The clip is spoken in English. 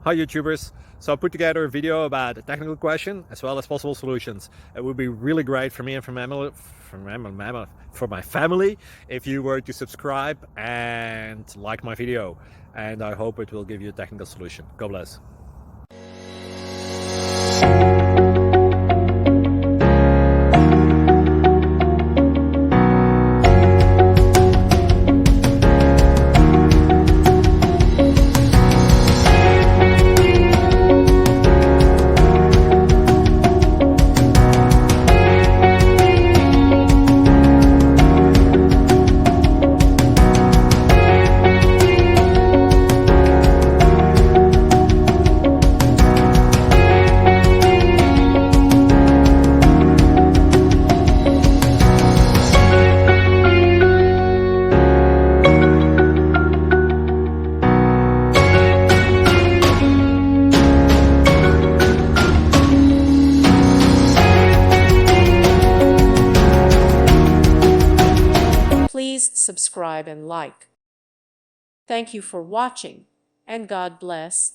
Hi YouTubers. So I put together a video about a technical question as well as possible solutions. It would be really great for me and for my family if you were to subscribe and like my video. And I hope it will give you a technical solution. God bless. Please subscribe and like. Thank you for watching, and God bless.